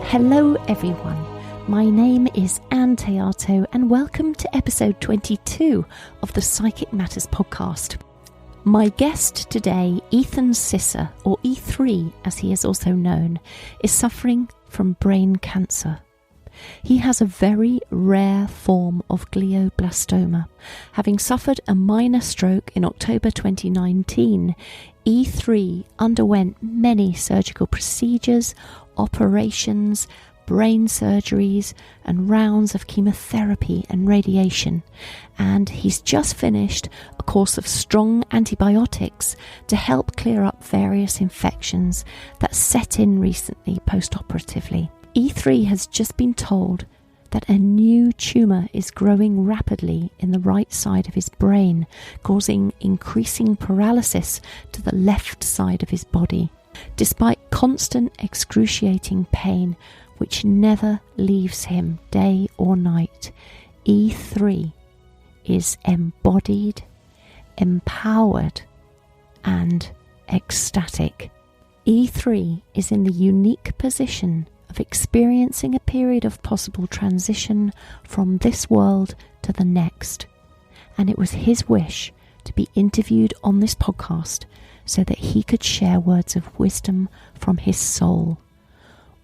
Hello everyone, my name is Ann Théato and welcome to episode 22 of the Psychic Matters podcast. My guest today, Ethan Sisser, or E3 as he is also known, is suffering from brain cancer. He has a very rare form of glioblastoma. Having suffered a minor stroke in October 2019, E3 underwent many surgical procedures, operations, brain surgeries, and rounds of chemotherapy and radiation. And he's just finished a course of strong antibiotics to help clear up various infections that set in recently post-operatively. E3 has just been told that a new tumour is growing rapidly in the right side of his brain, causing increasing paralysis to the left side of his body. Despite constant excruciating pain, which never leaves him day or night, E3 is embodied, empowered, and ecstatic. E3 is in the unique position of experiencing a period of possible transition from this world to the next. And it was his wish to be interviewed on this podcast so that he could share words of wisdom from his soul.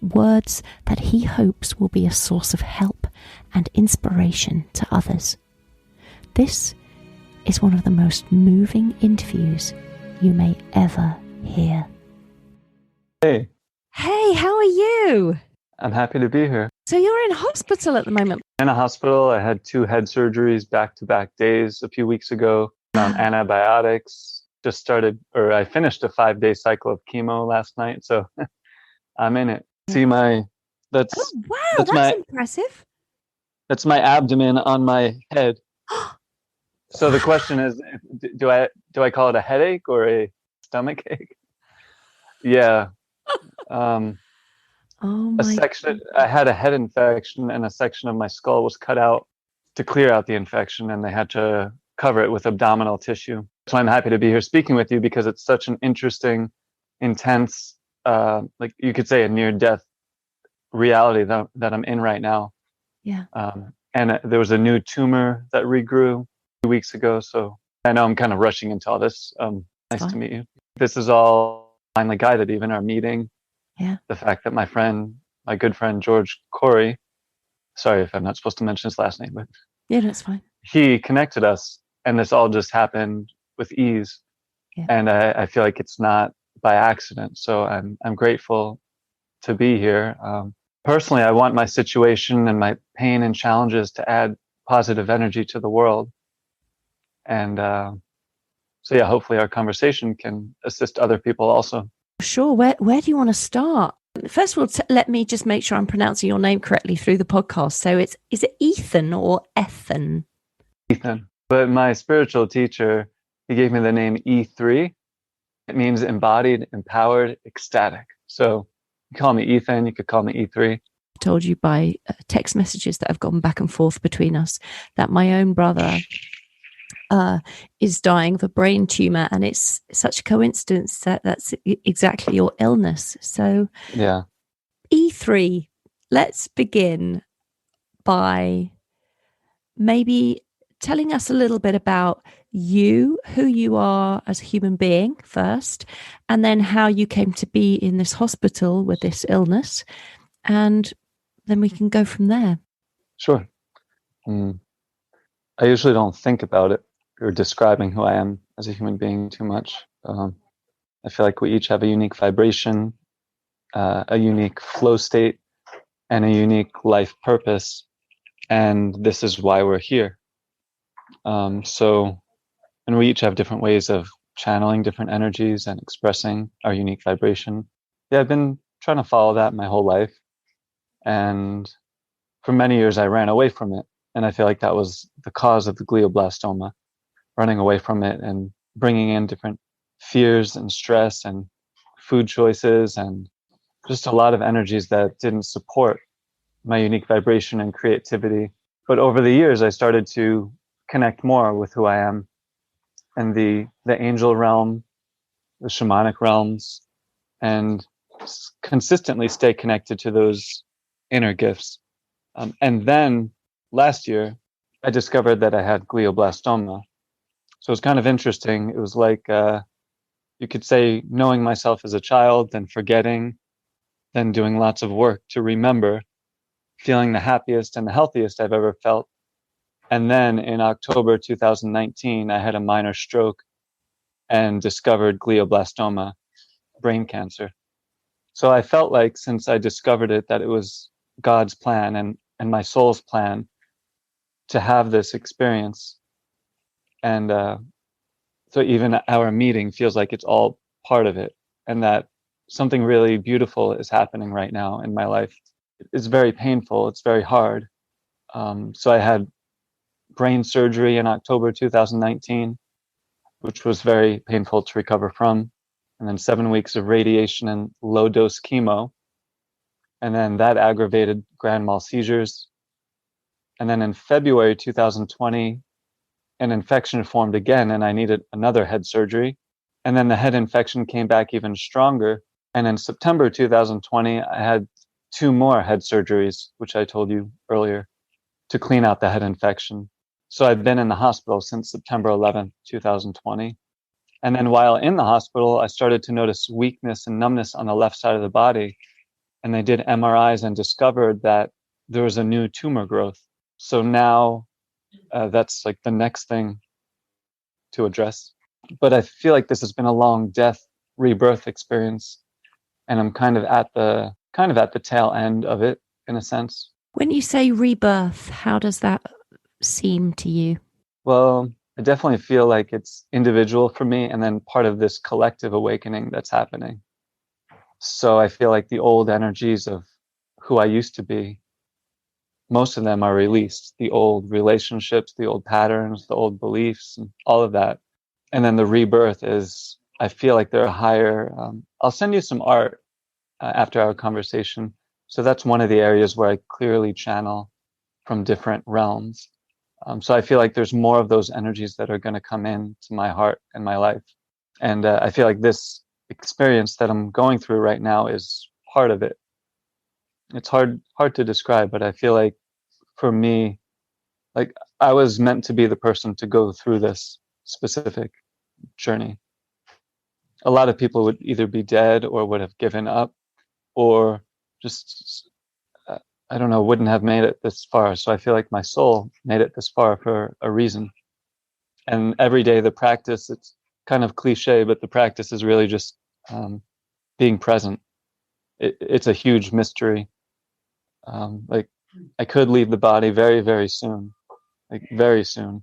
Words that he hopes will be a source of help and inspiration to others. This is one of the most moving interviews you may ever hear. Hey. Hey, how are you? I'm happy to be here. So you're in hospital at the moment? In a hospital. I had 2 head surgeries back-to-back days a few weeks ago. I'm on antibiotics. I finished a 5-day cycle of chemo last night, so I'm in it. See that's impressive. That's my abdomen on my head. So the question is, do I call it a headache or a stomach ache? Yeah. I had a head infection and a section of my skull was cut out to clear out the infection, and they had to cover it with abdominal tissue. So I'm happy to be here speaking with you because it's such an interesting, intense, like you could say a near-death reality that I'm in right now. Yeah. And there was a new tumor that regrew 2 weeks ago. So I know I'm kind of rushing into all this. Nice to meet you. This is all finally guided, even our meeting. Yeah. The fact that my good friend George Corey, sorry if I'm not supposed to mention his last name, but yeah, that's fine. He connected us, and this all just happened with ease. Yeah. And I feel like it's not by accident. So I'm grateful to be here. Personally, I want my situation and my pain and challenges to add positive energy to the world. And so yeah, hopefully our conversation can assist other people also. Sure. Where do you want to start? First of all, let me just make sure I'm pronouncing your name correctly through the podcast. So is it Ethan or Ethan? Ethan. But my spiritual teacher, he gave me the name E3. It means embodied, empowered, ecstatic. So you call me Ethan, you could call me E3. I told you by text messages that have gone back and forth between us that my own brother is dying of a brain tumor, and it's such a coincidence that that's exactly your illness. So yeah, E3, let's begin by maybe telling us a little bit about you, who you are as a human being first, and then how you came to be in this hospital with this illness, and then we can go from there. Sure. I usually don't think about it or describing who I am as a human being too much. I feel like we each have a unique vibration, a unique flow state, and a unique life purpose. And this is why we're here. And we each have different ways of channeling different energies and expressing our unique vibration. Yeah, I've been trying to follow that my whole life. And for many years, I ran away from it. And I feel like that was the cause of the glioblastoma, running away from it and bringing in different fears and stress and food choices and just a lot of energies that didn't support my unique vibration and creativity. But over the years, I started to connect more with who I am and the angel realm, the shamanic realms, and consistently stay connected to those inner gifts. And then last year, I discovered that I had glioblastoma. So it's kind of interesting. It was like, you could say, knowing myself as a child, then forgetting, then doing lots of work to remember, feeling the happiest and the healthiest I've ever felt. And then in October 2019, I had a minor stroke and discovered glioblastoma, brain cancer. So I felt like since I discovered it, that it was God's plan and my soul's plan to have this experience. And so even our meeting feels like it's all part of it, and that something really beautiful is happening right now in my life. It's very painful. It's very hard. So I had brain surgery in October 2019, which was very painful to recover from. And then 7 weeks of radiation and low dose chemo. And then that aggravated grand mal seizures. And then in February 2020, an infection formed again, and I needed another head surgery. And then the head infection came back even stronger. And in September 2020, I had 2 more head surgeries, which I told you earlier, to clean out the head infection. So I've been in the hospital since September 11th, 2020. And then while in the hospital, I started to notice weakness and numbness on the left side of the body. And they did MRIs and discovered that there was a new tumor growth. So now that's like the next thing to address. But I feel like this has been a long death rebirth experience, and I'm kind of at the tail end of it in a sense. When you say rebirth, how does that seem to you? Well, I definitely feel like it's individual for me and then part of this collective awakening that's happening. So I feel like the old energies of who I used to be, most of them are released. The old relationships, the old patterns, the old beliefs, and all of that. And then the rebirth is, I feel like there are higher, I'll send you some art after our conversation. So that's one of the areas where I clearly channel from different realms. So I feel like there's more of those energies that are going to come into my heart and my life. And I feel like this experience that I'm going through right now is part of it. It's hard to describe, but I feel like for me, like I was meant to be the person to go through this specific journey. A lot of people would either be dead or would have given up or just, I don't know, wouldn't have made it this far. So I feel like my soul made it this far for a reason. And every day the practice, it's kind of cliche, but the practice is really just being present. It's a huge mystery. Like I could leave the body very, very soon, like very soon,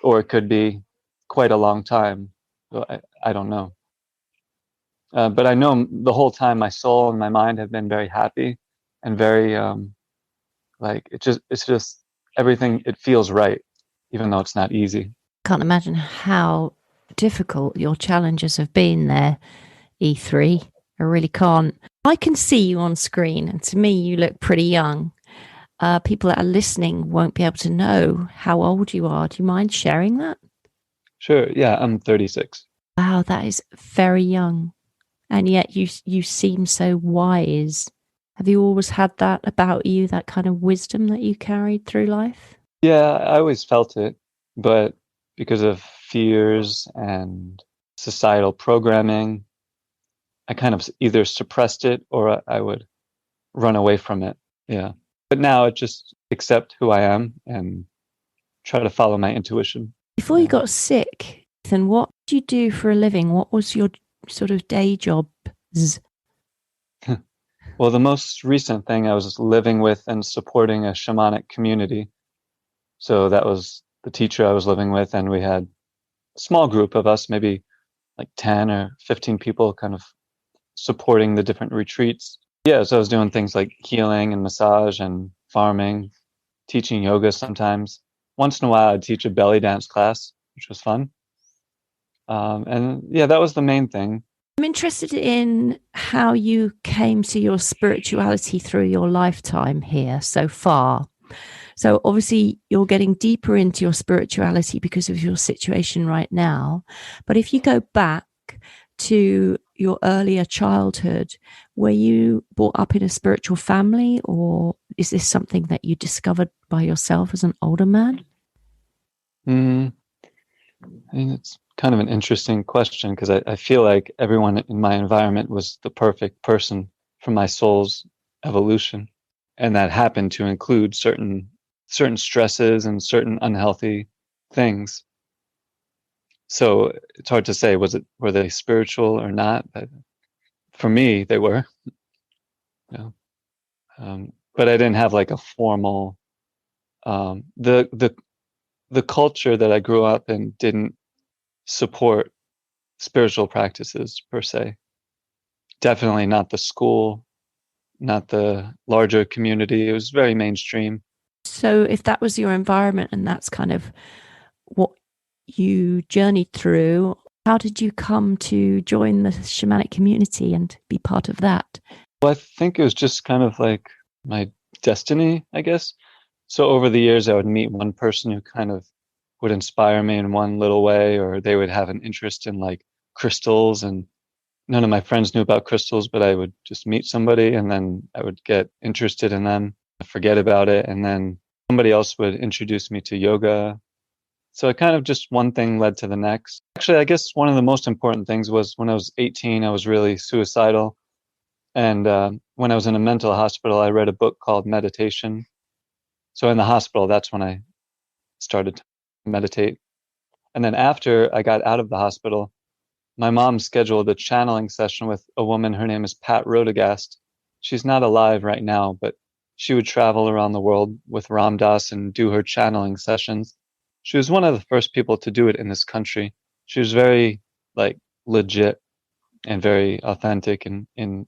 or it could be quite a long time. So I don't know. But I know the whole time my soul and my mind have been very happy and very like it's just everything. It feels right, even though it's not easy. Can't imagine how difficult your challenges have been there, E3. I really can't. I can see you on screen, and to me, you look pretty young. People that are listening won't be able to know how old you are. Do you mind sharing that? Sure. Yeah, I'm 36. Wow, that is very young. And yet you seem so wise. Have you always had that about you, that kind of wisdom that you carried through life? Yeah, I always felt it, but because of fears and societal programming, I kind of either suppressed it or I would run away from it. Yeah. But now I just accept who I am and try to follow my intuition. Before you got sick, then what did you do for a living? What was your sort of day jobs? Well, the most recent thing, I was living with and supporting a shamanic community. So that was the teacher I was living with, and we had a small group of us, maybe like 10 or 15 people, kind of supporting the different retreats. Yeah, so I was doing things like healing and massage and farming, teaching yoga sometimes. Once in a while, I'd teach a belly dance class, which was fun. And yeah, that was the main thing. I'm interested in how you came to your spirituality through your lifetime here so far. So obviously you're getting deeper into your spirituality because of your situation right now. But if you go back to your earlier childhood, were you brought up in a spiritual family, or is this something that you discovered by yourself as an older man? I mean, it's kind of an interesting question because I feel like everyone in my environment was the perfect person for my soul's evolution. And that happened to include certain stresses and certain unhealthy things. So it's hard to say, were they spiritual or not? But for me, they were. You know? But I didn't have like a formal the culture that I grew up in didn't support spiritual practices per se. Definitely not the school, not the larger community. It was very mainstream. So if that was your environment and that's kind of what you journeyed through, how did you come to join the shamanic community and be part of that? Well, I think it was just kind of like my destiny, I guess. So over the years, I would meet one person who kind of would inspire me in one little way, or they would have an interest in like crystals. And none of my friends knew about crystals, but I would just meet somebody and then I would get interested in them, forget about it. And then somebody else would introduce me to yoga. So it kind of just one thing led to the next. Actually, I guess one of the most important things was when I was 18, I was really suicidal. And when I was in a mental hospital, I read a book called Meditation. So in the hospital, that's when I started to meditate. And then after I got out of the hospital, my mom scheduled a channeling session with a woman. Her name is Pat Rodegast. She's not alive right now, but she would travel around the world with Ram Dass and do her channeling sessions. She was one of the first people to do it in this country. She was very like legit and very authentic in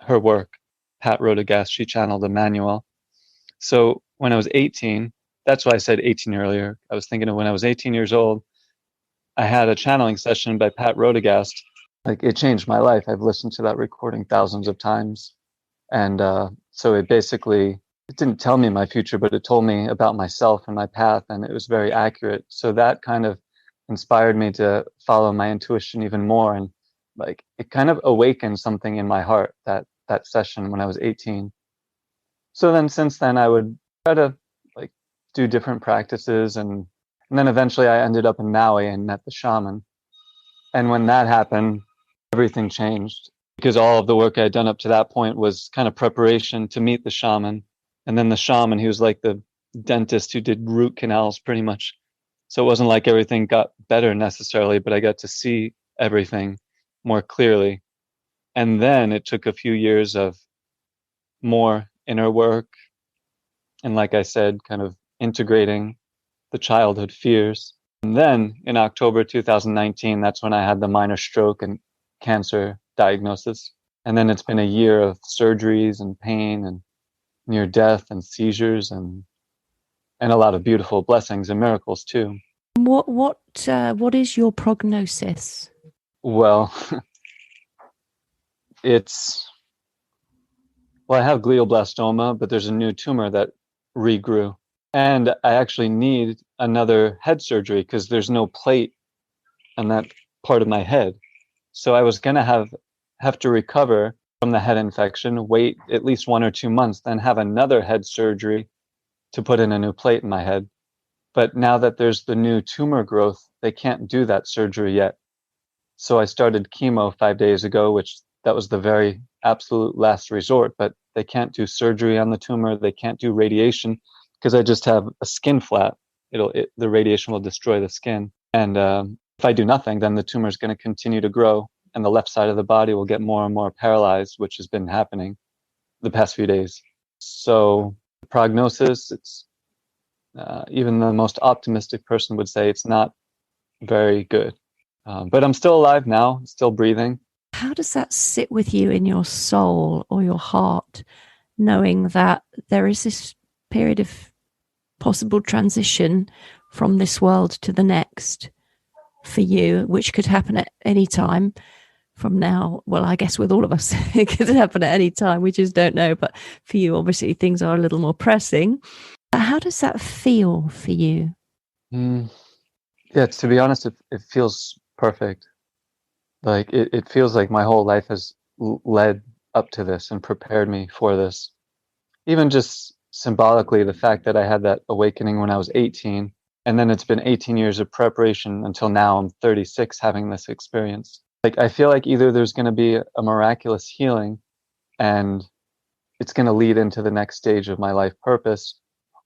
her work. Pat Rodegast, she channeled Emmanuel. So when I was 18, that's why I said 18 earlier. I was thinking of when I was 18 years old, I had a channeling session by Pat Rodegast. Like it changed my life. I've listened to that recording thousands of times. And so it didn't tell me my future, but it told me about myself and my path. And it was very accurate. So that kind of inspired me to follow my intuition even more. And like it kind of awakened something in my heart, that session when I was 18. So then since then I would try to like do different practices and then eventually I ended up in Maui and met the shaman. And when that happened, everything changed because all of the work I had done up to that point was kind of preparation to meet the shaman. And then the shaman, he was like the dentist who did root canals pretty much. So it wasn't like everything got better necessarily, but I got to see everything more clearly. And then it took a few years of more inner work. And like I said, kind of integrating the childhood fears. And then in October 2019, that's when I had the minor stroke and cancer diagnosis. And then it's been a year of surgeries and pain and near death and seizures and a lot of beautiful blessings and miracles too. What is your prognosis? Well, I have glioblastoma, but there's a new tumor that regrew. And I actually need another head surgery because there's no plate on that part of my head. So I was going to have to recover from the head infection, wait at least 1 or 2 months, then have another head surgery to put in a new plate in my head. But now that there's the new tumor growth, they can't do that surgery yet. So I started chemo 5 days ago, which that was the very absolute last resort, but they can't do surgery on the tumor. They can't do radiation because I just have a skin flat. The radiation will destroy the skin. And if I do nothing, then the tumor is going to continue to grow and the left side of the body will get more and more paralyzed, which has been happening the past few days. So the prognosis, it's even the most optimistic person would say it's not very good. But I'm still alive now, still breathing. How does that sit with you in your soul or your heart, knowing that there is this period of possible transition from this world to the next for you, which could happen at any time from now? Well, I guess with all of us, it could happen at any time. We just don't know. But for you, obviously, things are a little more pressing. How does that feel for you? Yeah, to be honest, it feels perfect. Like it feels like my whole life has led up to this and prepared me for this. Even just symbolically, the fact that I had that awakening when I was 18, and then it's been 18 years of preparation until now I'm 36 having this experience. Like I feel like either there's going to be a miraculous healing and it's going to lead into the next stage of my life purpose,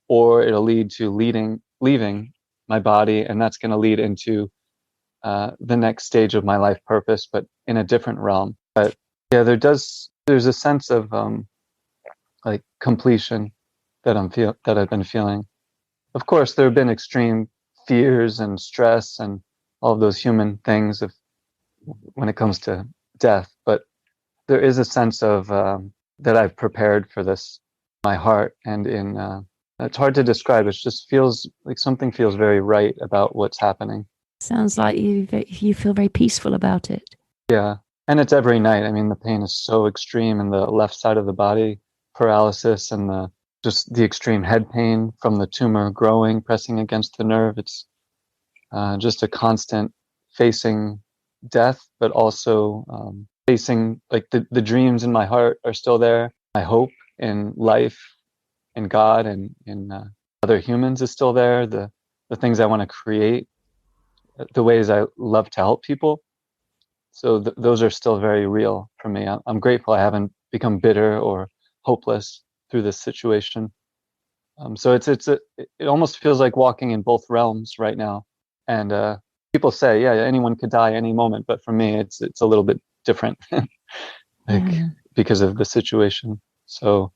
or it'll lead to leaving my body, and that's going to lead into the next stage of my life purpose, but in a different realm. But yeah, there's a sense of like completion that I've been feeling. Of course, there have been extreme fears and stress and all of those human things when it comes to death, but there is a sense of that I've prepared for this, my heart, and in it's hard to describe. It just feels like something feels very right about what's happening. Sounds like you feel very peaceful about it. Yeah, and it's every night. I mean, the pain is so extreme in the left side of the body, paralysis, and just the extreme head pain from the tumor growing, pressing against the nerve. It's just a constant facing death, but also facing, like, the dreams in my heart are still there. My hope in life, in God, and in other humans is still there. The things I want to create, the ways I love to help people. So those are still very real for me. I'm grateful I haven't become bitter or hopeless through this situation. So it almost feels like walking in both realms right now. And people say, yeah, anyone could die any moment, but for me, it's a little bit different, because of the situation. So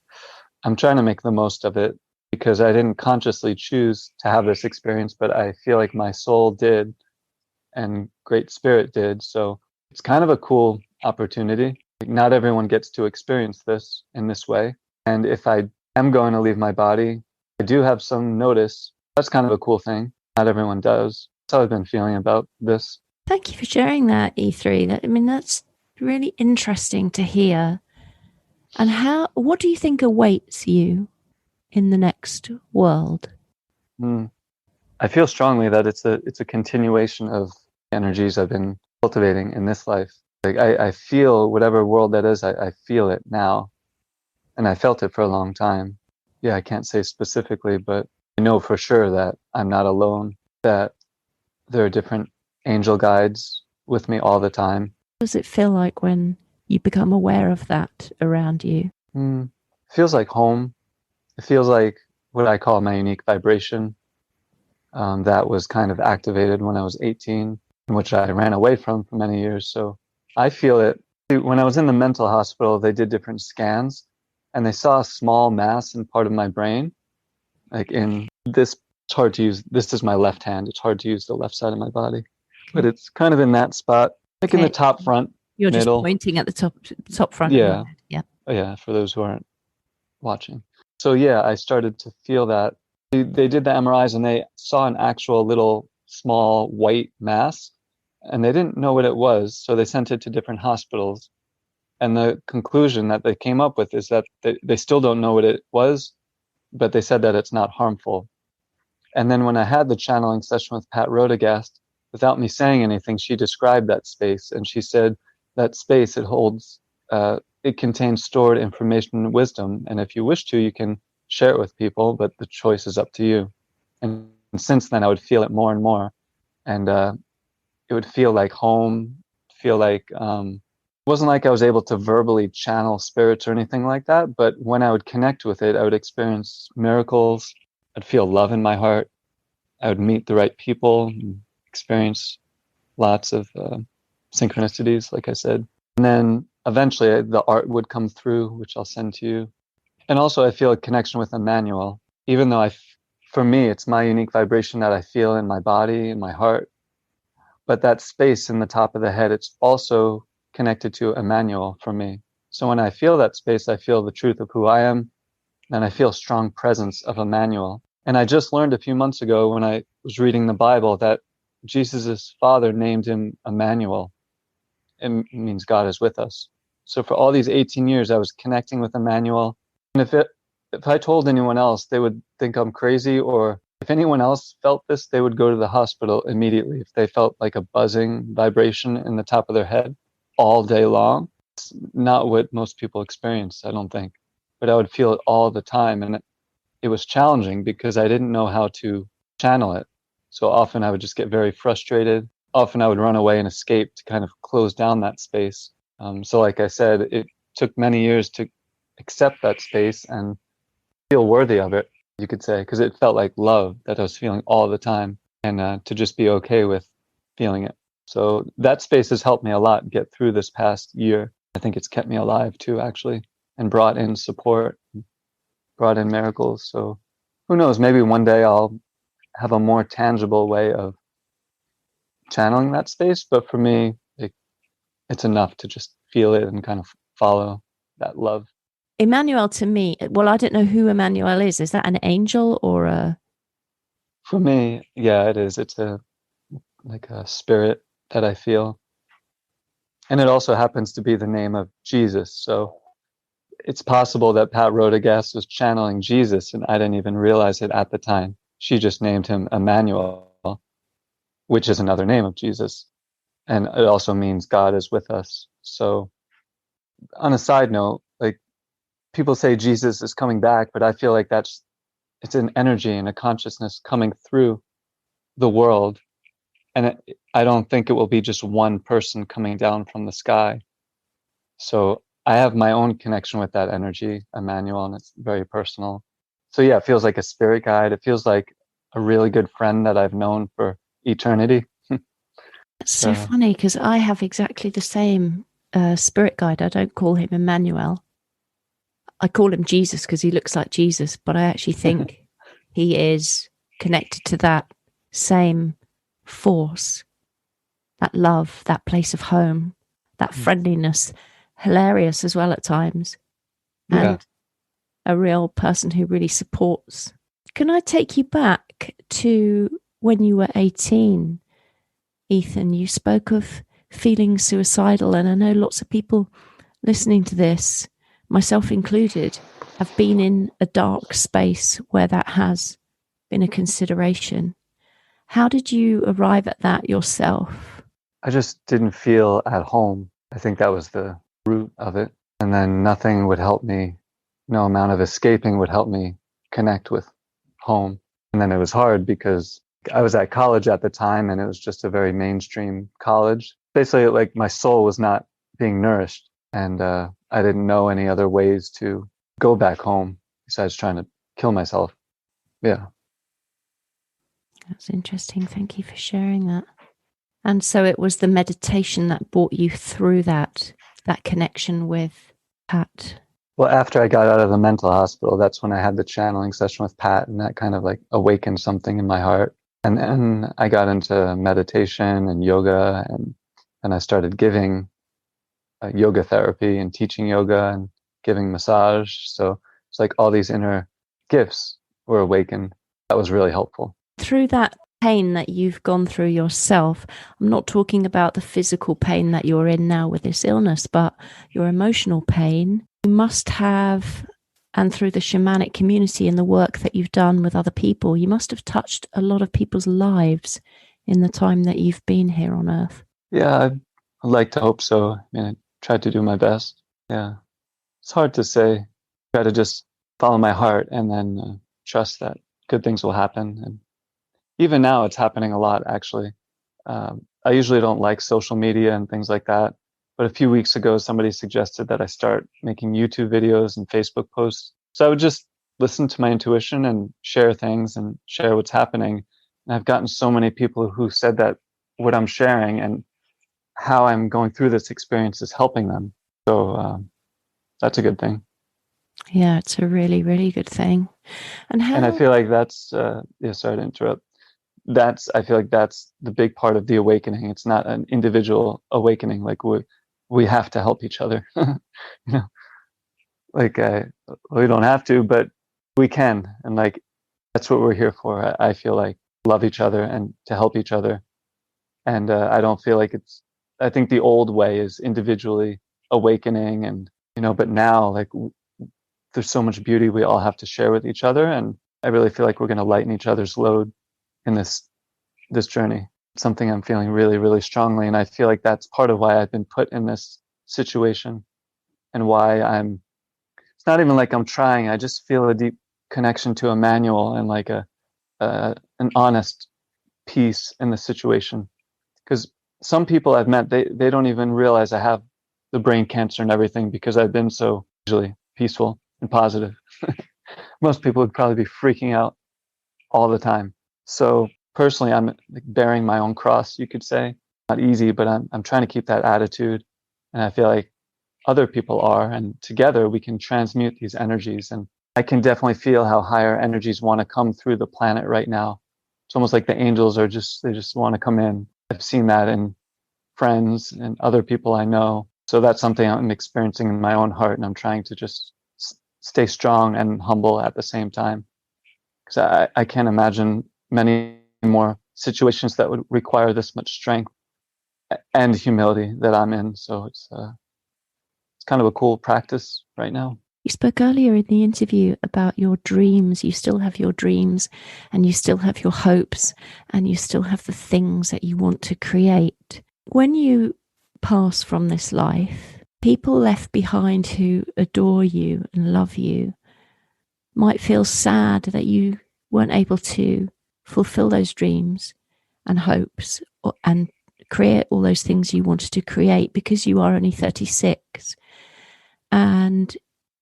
I'm trying to make the most of it because I didn't consciously choose to have this experience, but I feel like my soul did, and Great Spirit did. So it's kind of a cool opportunity. Like, not everyone gets to experience this in this way. And if I am going to leave my body, I do have some notice. That's kind of a cool thing. Not everyone does. That's how I've been feeling about this. Thank you for sharing that, E3. That's really interesting to hear. And what do you think awaits you in the next world? I feel strongly that it's a continuation of energies I've been cultivating in this life. Like I feel whatever world that is, I feel it now. And I felt it for a long time. Yeah, I can't say specifically, but I know for sure that I'm not alone, that there are different angel guides with me all the time. What does it feel like when you become aware of that around you? It feels like home. It feels like what I call my unique vibration, that was kind of activated when I was 18, which I ran away from for many years. So I feel it. When I was in the mental hospital, they did different scans, and they saw a small mass in part of my brain, like in this. It's hard to use. This is my left hand. It's hard to use the left side of my body, but it's kind of in that spot, like in the top front. You're middle. Just pointing at the top front. Yeah. Yeah. Yeah. For those who aren't watching. So yeah, I started to feel that. They did the MRIs and they saw an actual little small white mass, and they didn't know what it was. So they sent it to different hospitals. And the conclusion that they came up with is that they still don't know what it was, but they said that it's not harmful. And then when I had the channeling session with Pat Rodegast, without me saying anything, she described that space. And she said that space, it holds, it contains stored information and wisdom. And if you wish to, you can share it with people, but the choice is up to you. And since then, I would feel it more and more. And it would feel like home, feel like, it wasn't like I was able to verbally channel spirits or anything like that. But when I would connect with it, I would experience miracles. I'd feel love in my heart. I would meet the right people, and experience lots of synchronicities, like I said. And then eventually the art would come through, which I'll send to you. And also I feel a connection with Emmanuel, even though for me, it's my unique vibration that I feel in my body, in my heart. But that space in the top of the head, it's also connected to Emmanuel for me. So when I feel that space, I feel the truth of who I am, and I feel strong presence of Emmanuel. And I just learned a few months ago when I was reading the Bible that Jesus' father named him Emmanuel. It means God is with us. So for all these 18 years, I was connecting with Emmanuel. And if I told anyone else, they would think I'm crazy or If anyone else felt this, they would go to the hospital immediately. If they felt like a buzzing vibration in the top of their head all day long, it's not what most people experience, I don't think. But I would feel it all the time. And it was challenging because I didn't know how to channel it. So often I would just get very frustrated. Often I would run away and escape to kind of close down that space. So like I said, it took many years to accept that space and feel worthy of it, you could say, because it felt like love that I was feeling all the time, and to just be okay with feeling it. So that space has helped me a lot get through this past year. I think it's kept me alive too, actually, and brought in support, brought in miracles. So who knows, maybe one day I'll have a more tangible way of channeling that space. But for me, it's enough to just feel it and kind of follow that love. Emmanuel, to me, well, I don't know who Emmanuel is. Is that an angel or a... For me, yeah, it is. It's like a spirit that I feel. And it also happens to be the name of Jesus. So it's possible that Pat Rodriguez was channeling Jesus and I didn't even realize it at the time. She just named him Emmanuel, which is another name of Jesus. And it also means God is with us. So on a side note, like, people say Jesus is coming back, but I feel like it's an energy and a consciousness coming through the world. And I don't think it will be just one person coming down from the sky. So I have my own connection with that energy, Emmanuel, and it's very personal. So yeah, it feels like a spirit guide. It feels like a really good friend that I've known for eternity. It's so funny because I have exactly the same spirit guide. I don't call him Emmanuel. I call him Jesus because he looks like Jesus, but I actually think he is connected to that same force, that love, that place of home, that friendliness, hilarious as well at times, and a real person who really supports. Can I take you back to when you were 18, Ethan? You spoke of feeling suicidal, and I know lots of people listening to this, myself included, have been in a dark space where that has been a consideration. How did you arrive at that yourself? I just didn't feel at home. I think that was the root of it. And then nothing would help me. No amount of escaping would help me connect with home. And then it was hard because I was at college at the time and it was just a very mainstream college. Basically, like, my soul was not being nourished, and I didn't know any other ways to go back home besides trying to kill myself. Yeah. That's interesting. Thank you for sharing that. And so it was the meditation that brought you through that connection with Pat. Well, after I got out of the mental hospital, that's when I had the channeling session with Pat, and that kind of like awakened something in my heart. And then I got into meditation and yoga, and I started giving yoga therapy and teaching yoga and giving massage. So it's like all these inner gifts were awakened. That was really helpful. Through that pain that you've gone through yourself, I'm not talking about the physical pain that you're in now with this illness, but your emotional pain, you must have, and through the shamanic community and the work that you've done with other people, you must have touched a lot of people's lives in the time that you've been here on Earth. Yeah, I'd like to hope so. I mean, I tried to do my best. Yeah. It's hard to say. Try to just follow my heart and then trust that good things will happen. And even now, it's happening a lot, actually. I usually don't like social media and things like that. But a few weeks ago, somebody suggested that I start making YouTube videos and Facebook posts. So I would just listen to my intuition and share things and share what's happening. And I've gotten so many people who said that what I'm sharing and how I'm going through this experience is helping them. So that's a good thing. Yeah, it's a really, really good thing. And I feel like that's, sorry to interrupt. I feel like that's the big part of the awakening. It's not an individual awakening. Like, we have to help each other. Like, we don't have to, but we can. And like, that's what we're here for. I feel like love each other and to help each other. And I don't feel like I think the old way is individually awakening, and, but now, like, there's so much beauty we all have to share with each other. And I really feel like we're going to lighten each other's load in this journey. It's something I'm feeling really, really strongly. And I feel like that's part of why I've been put in this situation and why it's not even like I'm trying. I just feel a deep connection to Emmanuel and like an honest peace in the situation. Because some people I've met, they don't even realize I have the brain cancer and everything because I've been so usually peaceful and positive. Most people would probably be freaking out all the time. So personally, I'm like bearing my own cross, you could say. Not easy, but I'm trying to keep that attitude. And I feel like other people are, and together we can transmute these energies. And I can definitely feel how higher energies want to come through the planet right now. It's almost like the angels they just want to come in. I've seen that in friends and other people I know. So that's something I'm experiencing in my own heart, and I'm trying to just stay strong and humble at the same time. Because I can't imagine many more situations that would require this much strength and humility that I'm in. So it's kind of a cool practice right now. You spoke earlier in the interview about your dreams. You still have your dreams and you still have your hopes and you still have the things that you want to create. When you pass from this life, people left behind who adore you and love you might feel sad that you weren't able to fulfill those dreams and hopes and create all those things you wanted to create because you are only 36. And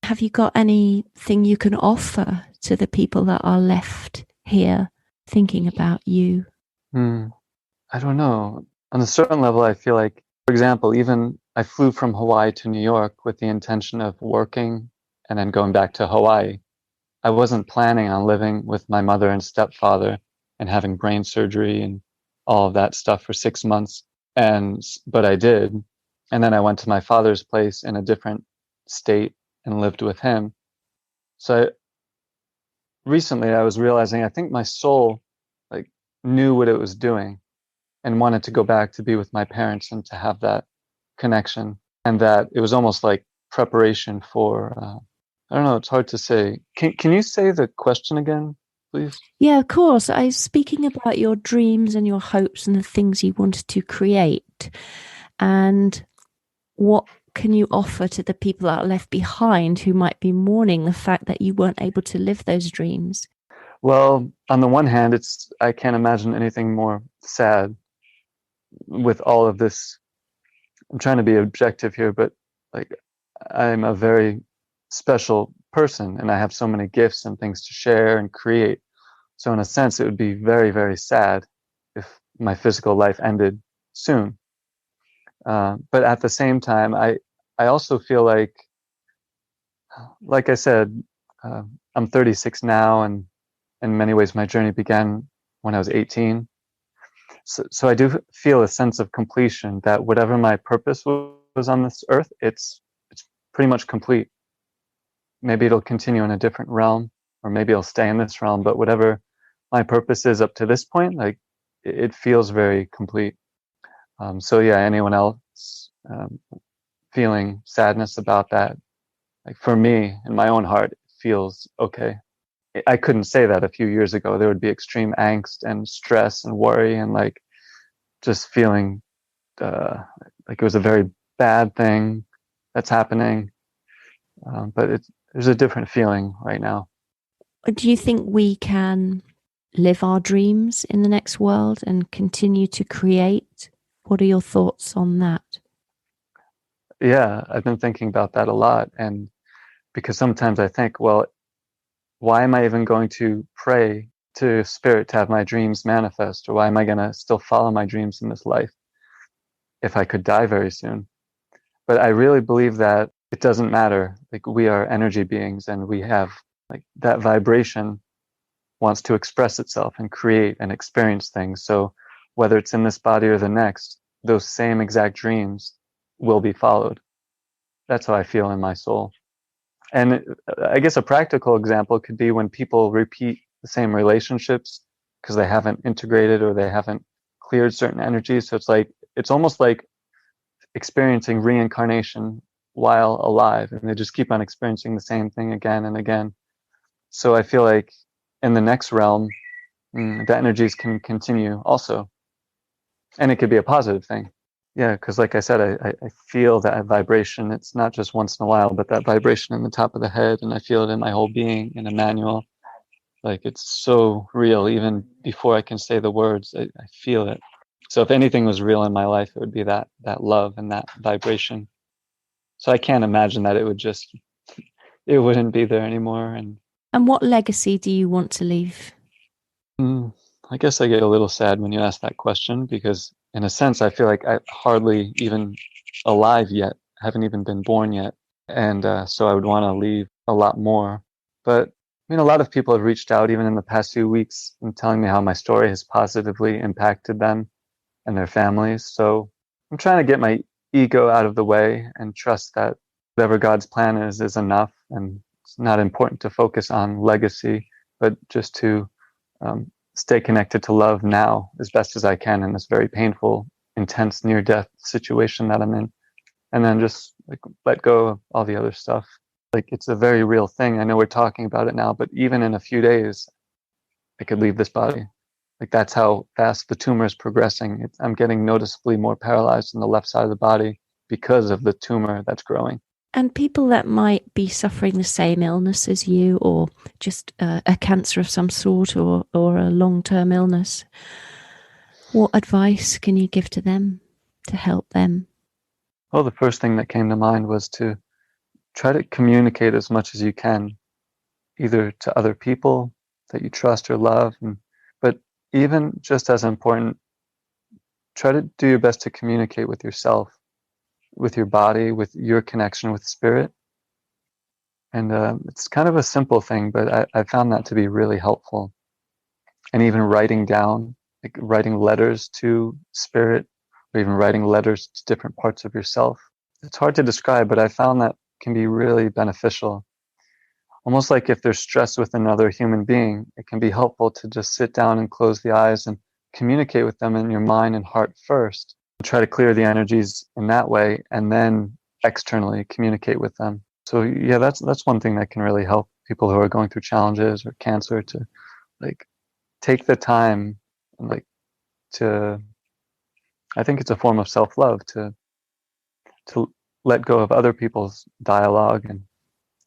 have you got anything you can offer to the people that are left here thinking about you? I don't know. On a certain level, I feel like, for example, even I flew from Hawaii to New York with the intention of working and then going back to Hawaii. I wasn't planning on living with my mother and stepfather and having brain surgery and all of that stuff for 6 months. But I did. And then I went to my father's place in a different state and lived with him. So recently I was realizing I think my soul like knew what it was doing and wanted to go back to be with my parents and to have that connection, and that it was almost like preparation for I don't know, it's hard to say. Can you say the question again, please? Yeah, of course. I was speaking about your dreams and your hopes and the things you wanted to create. And what can you offer to the people that are left behind who might be mourning the fact that you weren't able to live those dreams? Well, on the one hand, I can't imagine anything more sad with all of this. I'm trying to be objective here, but like I'm a very special person and I have so many gifts and things to share and create. So in a sense, it would be very, very sad if my physical life ended soon. But at the same time, I also feel like I said, I'm 36 now, and in many ways, my journey began when I was 18. So I do feel a sense of completion, that whatever my purpose was on this earth, it's pretty much complete. Maybe it'll continue in a different realm, or maybe I'll stay in this realm. But whatever my purpose is up to this point, like it feels very complete. So yeah, anyone else feeling sadness about that, like for me in my own heart, it feels okay. I couldn't say that a few years ago. There would be extreme angst and stress and worry and like just feeling like it was a very bad thing that's happening. But there's a different feeling right now. Do you think we can live our dreams in the next world and continue to create? What are your thoughts on that? Yeah, I've been thinking about that a lot. And because sometimes I think, well, why am I even going to pray to spirit to have my dreams manifest? Or why am I going to still follow my dreams in this life if I could die very soon? But I really believe that it doesn't matter. Like we are energy beings and we have like that vibration wants to express itself and create and experience things. So whether it's in this body or the next, those same exact dreams will be followed. That's how I feel in my soul. And I guess a practical example could be when people repeat the same relationships because they haven't integrated or they haven't cleared certain energies. So it's almost like experiencing reincarnation while alive, and they just keep on experiencing the same thing again and again. So I feel like in the next realm, the energies can continue also. And it could be a positive thing. Yeah, because like I said, I feel that vibration. It's not just once in a while, but that vibration in the top of the head, and I feel it in my whole being in Emmanuel. Like it's so real, even before I can say the words, I feel it. So if anything was real in my life, it would be that love and that vibration. So I can't imagine that it wouldn't be there anymore. And what legacy do you want to leave? I guess I get a little sad when you ask that question, because in a sense, I feel like I'm hardly even alive yet. I haven't even been born yet. And so I would want to leave a lot more. But I mean, a lot of people have reached out even in the past few weeks and telling me how my story has positively impacted them and their families. So I'm trying to get my ego out of the way and trust that whatever God's plan is enough. And it's not important to focus on legacy, but just to stay connected to love now as best as I can in this very painful, intense near-death situation that I'm in. And then just like let go of all the other stuff. Like it's a very real thing. I know we're talking about it now, but even in a few days, I could leave this body. Like that's how fast the tumor is progressing. I'm getting noticeably more paralyzed in the left side of the body because of the tumor that's growing. And people that might be suffering the same illness as you, or just a cancer of some sort, or a long-term illness, what advice can you give to them to help them? Well, the first thing that came to mind was to try to communicate as much as you can, either to other people that you trust or love, but even just as important, try to do your best to communicate with yourself, with your body, with your connection with spirit. And it's kind of a simple thing, but I found that to be really helpful. And even writing down, like writing letters to spirit, or even writing letters to different parts of yourself. It's hard to describe, but I found that can be really beneficial. Almost like if there's stress with another human being, it can be helpful to just sit down and close the eyes and communicate with them in your mind and heart first. Try to clear the energies in that way, and then externally communicate with them. So yeah, that's one thing that can really help people who are going through challenges or cancer, to like take the time and to, I think it's a form of self-love to let go of other people's dialogue and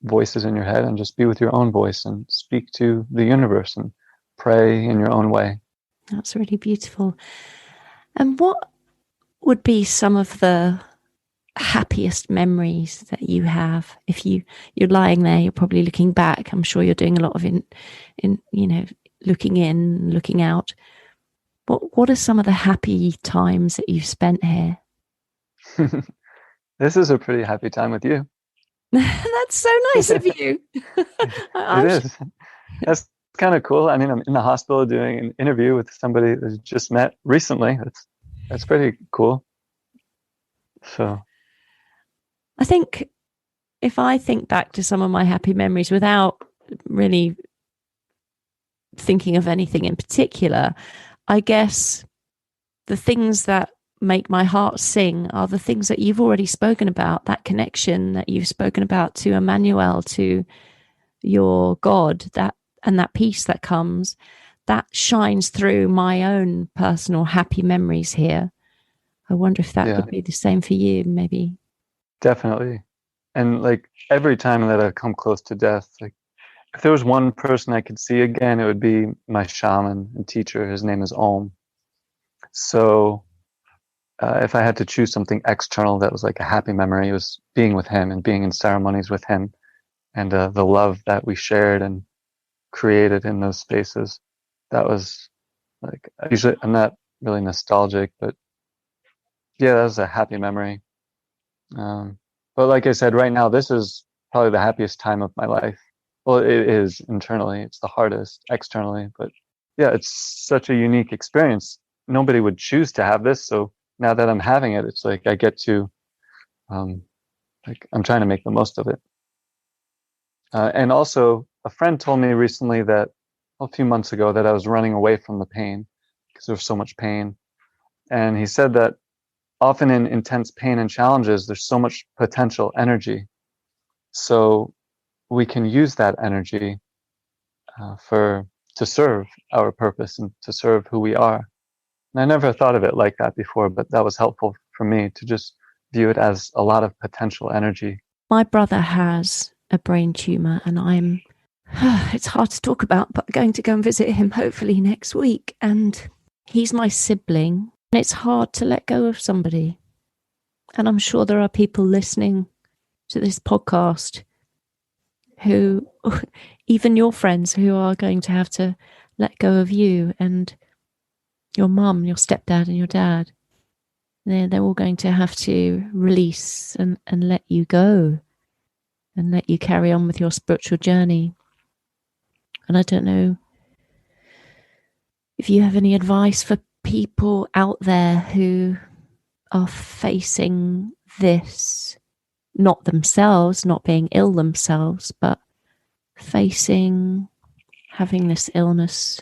voices in your head and just be with your own voice and speak to the universe and pray in your own way. That's really beautiful. And what would be some of the happiest memories that you have? If you're lying there, you're probably looking back. I'm sure you're doing a lot of in looking in, looking out. What are some of the happy times that you've spent here? This is a pretty happy time with you. That's so nice of you. It is. That's kind of cool. I mean, I'm in the hospital doing an interview with somebody that I just met recently. That's pretty cool. So I think if I think back to some of my happy memories without really thinking of anything in particular, I guess the things that make my heart sing are the things that you've already spoken about, that connection that you've spoken about to Emmanuel, to your God, and that peace that comes, that shines through my own personal happy memories here. I wonder if that would be the same for you, maybe. Definitely. And like every time that I've come close to death, like if there was one person I could see again, it would be my shaman and teacher. His name is Om. So if I had to choose something external that was like a happy memory, it was being with him and being in ceremonies with him, and the love that we shared and created in those spaces. That was like, usually I'm not really nostalgic, but yeah, that was a happy memory. But like I said, right now, this is probably the happiest time of my life. Well, it is internally, it's the hardest externally, but yeah, it's such a unique experience. Nobody would choose to have this. So now that I'm having it, it's like I get to, like I'm trying to make the most of it. And also, a friend told me recently that a few months ago that I was running away from the pain because there was so much pain. And he said that often in intense pain and challenges, there's so much potential energy. So we can use that energy for to serve our purpose and to serve who we are. And I never thought of it like that before, but that was helpful for me to just view it as a lot of potential energy. My brother has a brain tumour, and it's hard to talk about, but I'm going to go and visit him hopefully next week. And he's my sibling, and it's hard to let go of somebody. And I'm sure there are people listening to this podcast who, even your friends, who are going to have to let go of you and your mum, your stepdad and your dad. They're all going to have to release and let you go and let you carry on with your spiritual journey. And I don't know if you have any advice for people out there who are facing this, not themselves, not being ill themselves, but facing having this illness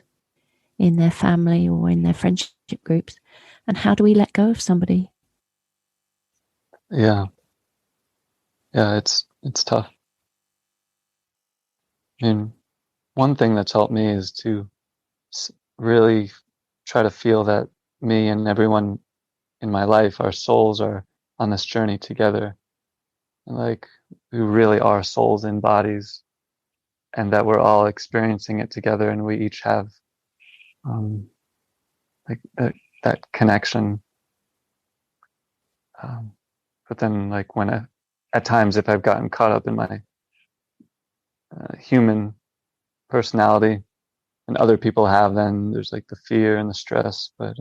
in their family or in their friendship groups. And how do we let go of somebody? Yeah, it's tough. I mean, one thing that's helped me is to really try to feel that me and everyone in my life, our souls are on this journey together. And like, we really are souls in bodies, and that we're all experiencing it together, and we each have like that connection. But then, like, at times, if I've gotten caught up in my human personality, and other people have, then there's like the fear and the stress. But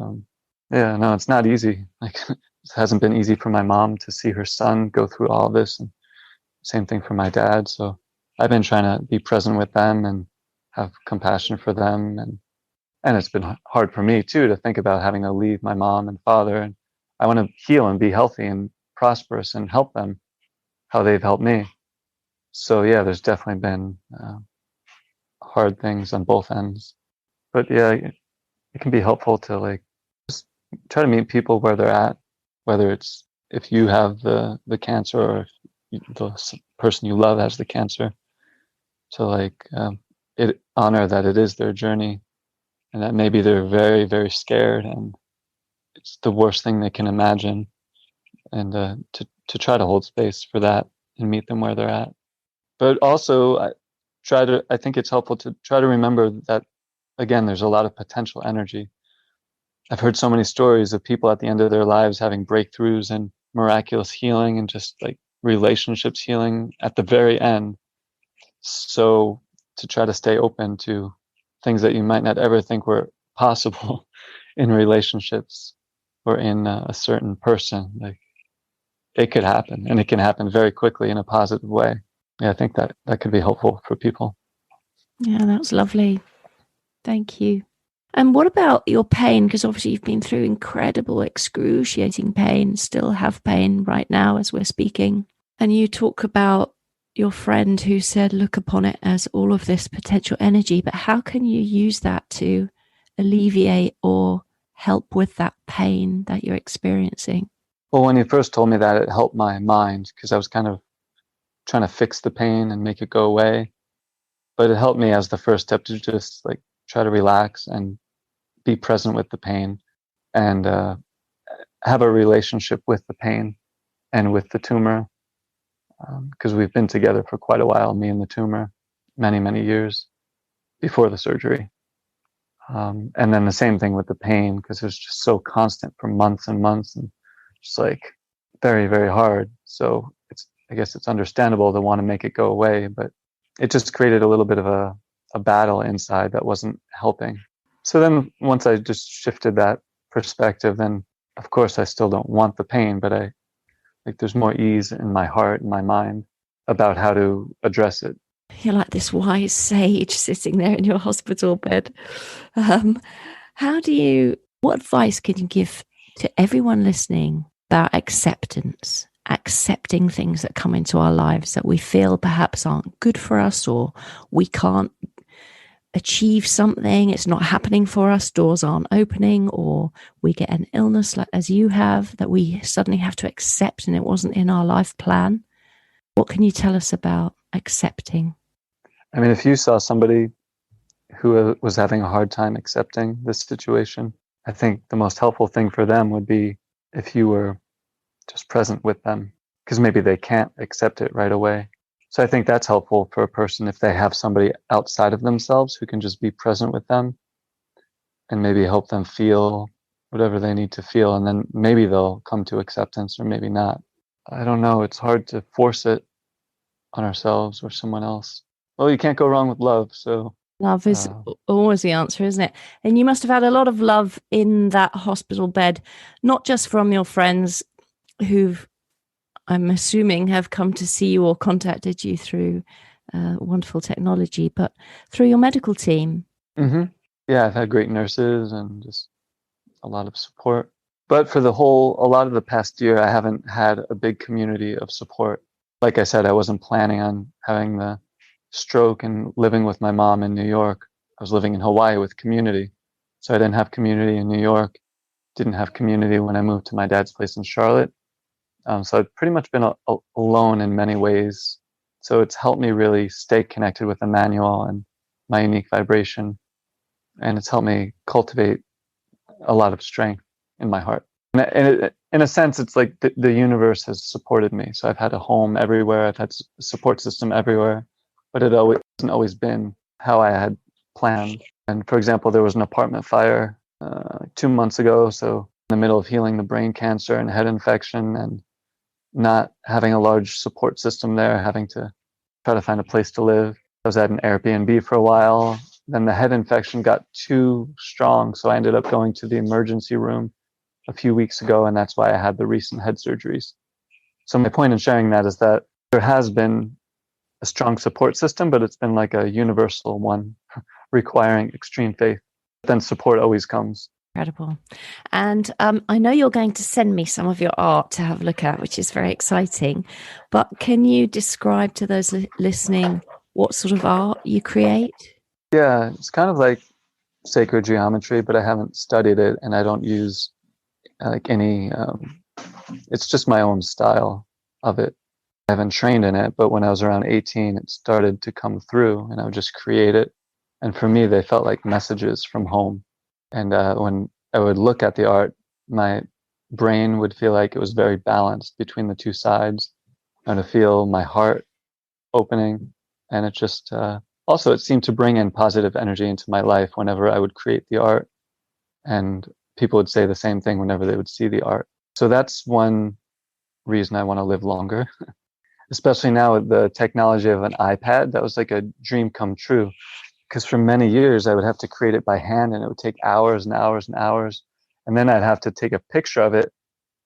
yeah, no, it's not easy. Like, it hasn't been easy for my mom to see her son go through all this, and same thing for my dad. So I've been trying to be present with them and have compassion for them, and it's been hard for me too to think about having to leave my mom and father. And I want to heal and be healthy and prosperous and help them how they've helped me. So yeah, there's definitely been hard things on both ends. But yeah, it can be helpful to like just try to meet people where they're at, whether it's if you have the cancer or if the person you love has the cancer, to like honor that it is their journey, and that maybe they're very, very scared and it's the worst thing they can imagine, and to try to hold space for that and meet them where they're at. But also I think it's helpful to try to remember that, again, there's a lot of potential energy. I've heard so many stories of people at the end of their lives having breakthroughs and miraculous healing and just like relationships healing at the very end. So to try to stay open to things that you might not ever think were possible in relationships or in a certain person, like it could happen, and it can happen very quickly in a positive way. Yeah, I think that could be helpful for people. Yeah, that's lovely. Thank you. And what about your pain? Because obviously you've been through incredible, excruciating pain, still have pain right now as we're speaking. And you talk about your friend who said, look upon it as all of this potential energy, but how can you use that to alleviate or help with that pain that you're experiencing? Well, when you first told me that, it helped my mind because I was kind of trying to fix the pain and make it go away. But it helped me as the first step to just like try to relax and be present with the pain and have a relationship with the pain and with the tumor, because we've been together for quite a while, me and the tumor, many, many years before the surgery. And then the same thing with the pain, because it was just so constant for months and months and just like very, very hard. So I guess it's understandable to want to make it go away, but it just created a little bit of a battle inside that wasn't helping. So then once I just shifted that perspective, then of course I still don't want the pain, but there's more ease in my heart and my mind about how to address it. You're like this wise sage sitting there in your hospital bed. What advice can you give to everyone listening about accepting things that come into our lives that we feel perhaps aren't good for us, or we can't achieve something, it's not happening for us, doors aren't opening, or we get an illness like as you have that we suddenly have to accept and it wasn't in our life plan? What can you tell us about accepting? I mean, if you saw somebody who was having a hard time accepting this situation. I think the most helpful thing for them would be if you were just present with them, because maybe they can't accept it right away. So I think that's helpful for a person if they have somebody outside of themselves who can just be present with them and maybe help them feel whatever they need to feel. And then maybe they'll come to acceptance or maybe not. I don't know. It's hard to force it on ourselves or someone else. Well, you can't go wrong with love. So love is always the answer, isn't it? And you must have had a lot of love in that hospital bed, not just from your friends who've, I'm assuming, have come to see you or contacted you through wonderful technology, but through your medical team. Mm-hmm. Yeah, I've had great nurses and just a lot of support. But for a lot of the past year, I haven't had a big community of support. Like I said, I wasn't planning on having the stroke and living with my mom in New York. I was living in Hawaii with community. So I didn't have community in New York, didn't have community when I moved to my dad's place in Charlotte. So I've pretty much been alone in many ways. So it's helped me really stay connected with Emmanuel and my unique vibration. And it's helped me cultivate a lot of strength in my heart. And in a sense, it's like the universe has supported me. So I've had a home everywhere. I've had a support system everywhere, but it hasn't always been how I had planned. And for example, there was an apartment fire 2 months ago. So in the middle of healing the brain cancer and head infection and not having a large support system there, having to try to find a place to live. I was at an Airbnb for a while. Then the head infection got too strong. So I ended up going to the emergency room a few weeks ago. And that's why I had the recent head surgeries. So my point in sharing that is that there has been a strong support system, but it's been like a universal one requiring extreme faith. Then support always comes. Incredible. And I know you're going to send me some of your art to have a look at, which is very exciting. But can you describe to those listening what sort of art you create? Yeah, it's kind of like sacred geometry, but I haven't studied it and I don't use like any, it's just my own style of it. I haven't trained in it, but when I was around 18, it started to come through and I would just create it. And for me, they felt like messages from home. And when I would look at the art, my brain would feel like it was very balanced between the two sides. I would feel my heart opening. And it just, also, it seemed to bring in positive energy into my life whenever I would create the art. And people would say the same thing whenever they would see the art. So that's one reason I want to live longer, especially now with the technology of an iPad. That was like a dream come true. Because for many years, I would have to create it by hand and it would take hours and hours and hours. And then I'd have to take a picture of it.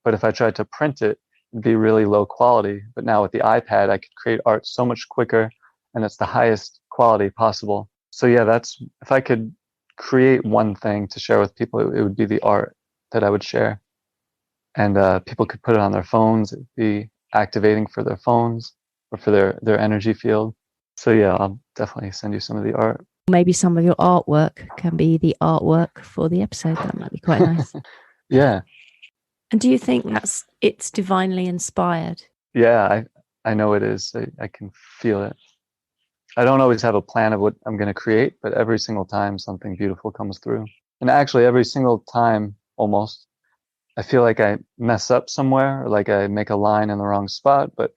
But if I tried to print it, it'd be really low quality. But now with the iPad, I could create art so much quicker and it's the highest quality possible. So yeah, that's, if I could create one thing to share with people, it would be the art that I would share. And people could put it on their phones. It'd be activating for their phones or for their energy field. So yeah, I'll definitely send you some of the art. Maybe some of your artwork can be the artwork for the episode. That might be quite nice. Yeah. And do you think it's divinely inspired? Yeah, I know it is. I can feel it. I don't always have a plan of what I'm going to create, but every single time something beautiful comes through. And actually every single time almost, I feel like I mess up somewhere or like I make a line in the wrong spot, but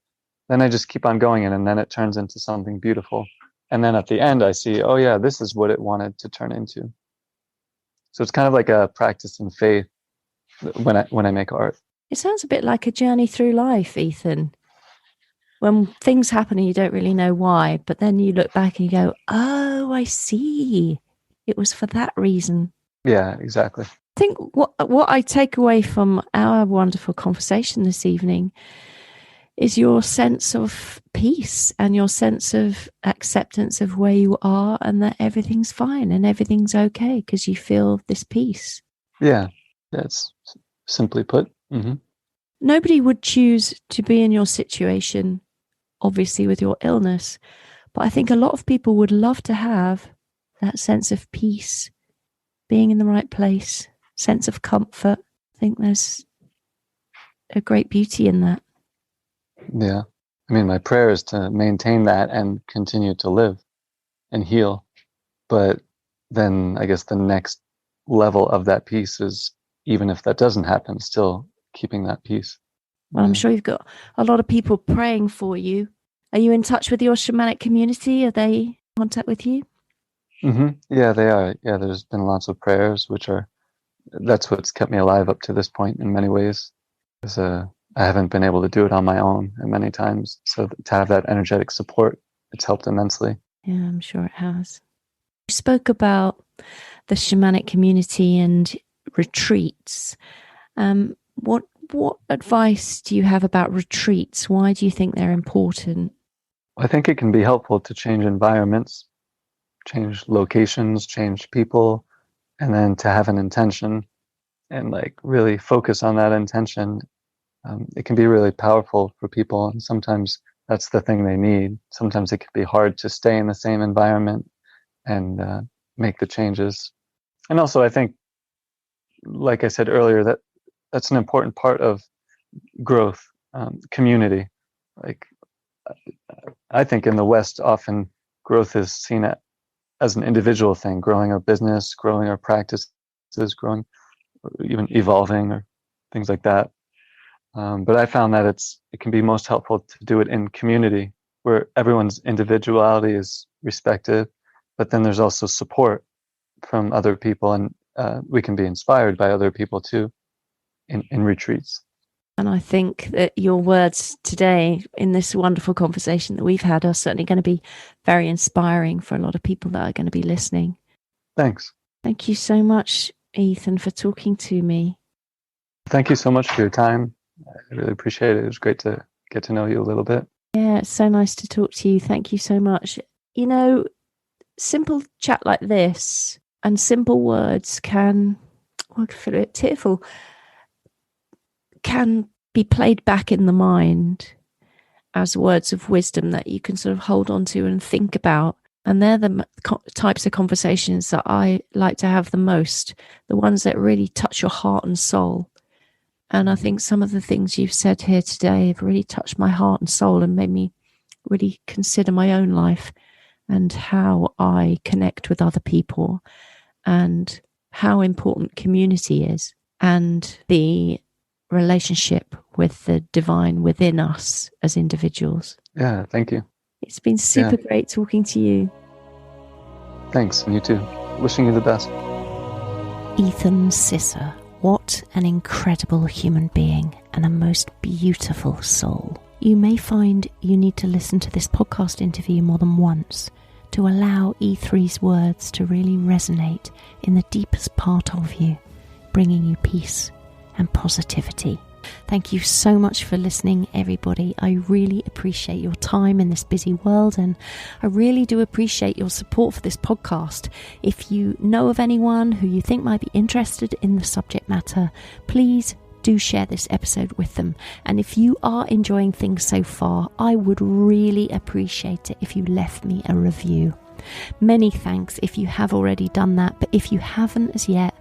then I just keep on going and then it turns into something beautiful. And then at the end, I see, oh yeah, this is what it wanted to turn into. So it's kind of like a practice in faith when I make art. It sounds a bit like a journey through life, Ethan. When things happen and you don't really know why, but then you look back and you go, oh, I see. It was for that reason. Yeah, exactly. I think what I take away from our wonderful conversation this evening is your sense of peace and your sense of acceptance of where you are and that everything's fine and everything's okay because you feel this peace. Yeah, that's simply put. Mm-hmm. Nobody would choose to be in your situation, obviously with your illness, but I think a lot of people would love to have that sense of peace, being in the right place, sense of comfort. I think there's a great beauty in that. Yeah. I mean, my prayer is to maintain that and continue to live and heal. But then I guess the next level of that peace is, even if that doesn't happen, still keeping that peace. Well, I'm sure you've got a lot of people praying for you. Are you in touch with your shamanic community? Are they in contact with you? Yeah, they are. Yeah, there's been lots of prayers, that's what's kept me alive up to this point in many ways. Because I haven't been able to do it on my own and many times. So to have that energetic support, it's helped immensely. Yeah, I'm sure it has. You spoke about the shamanic community and retreats. What advice do you have about retreats? Why do you think they're important? I think it can be helpful to change environments, change locations, change people, and then to have an intention and like really focus on that intention. It can be really powerful for people, and sometimes that's the thing they need. Sometimes it can be hard to stay in the same environment and make the changes. And also, I think, like I said earlier, that's an important part of growth, community. Like, I think in the West, often growth is seen as an individual thing, growing our business, growing our practices, growing, or even evolving, or things like that. But I found that it can be most helpful to do it in community, where everyone's individuality is respected, but then there's also support from other people, and we can be inspired by other people too in retreats. And I think that your words today in this wonderful conversation that we've had are certainly going to be very inspiring for a lot of people that are going to be listening. Thanks. Thank you so much, Ethan, for talking to me. Thank you so much for your time. I really appreciate it. It was great to get to know you a little bit. Yeah, it's so nice to talk to you. Thank you so much. You know, simple chat like this and simple words can, I feel a bit tearful, can be played back in the mind as words of wisdom that you can sort of hold on to and think about. And they're the types of conversations that I like to have the most, the ones that really touch your heart and soul. And I think some of the things you've said here today have really touched my heart and soul and made me really consider my own life and how I connect with other people and how important community is and the relationship with the divine within us as individuals. Yeah, thank you. It's been super great talking to you. Thanks, and you too. Wishing you the best. Ethan Sisser. What an incredible human being and a most beautiful soul. You may find you need to listen to this podcast interview more than once to allow E3's words to really resonate in the deepest part of you, bringing you peace and positivity. Thank you so much for listening, everybody. I really appreciate your time in this busy world, and I really do appreciate your support for this podcast. If you know of anyone who you think might be interested in the subject matter, please do share this episode with them. And if you are enjoying things so far, I would really appreciate it if you left me a review. Many thanks if you have already done that, but if you haven't as yet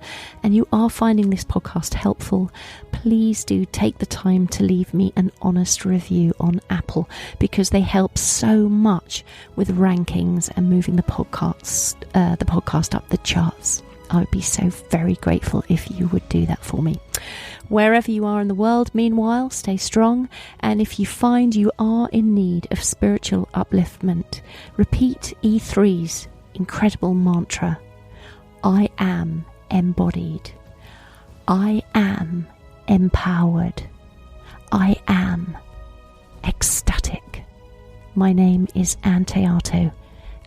and you are finding this podcast helpful, please do take the time to leave me an honest review on Apple, because they help so much with rankings and moving the podcast up the charts. I would be so very grateful if you would do that for me. Wherever you are in the world, meanwhile, stay strong. And if you find you are in need of spiritual upliftment, repeat E3's incredible mantra. I am embodied. I am empowered. I am ecstatic. My name is Ann Théato,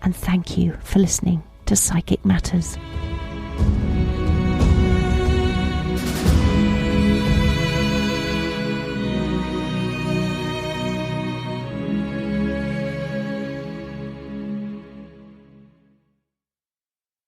and thank you for listening to Psychic Matters.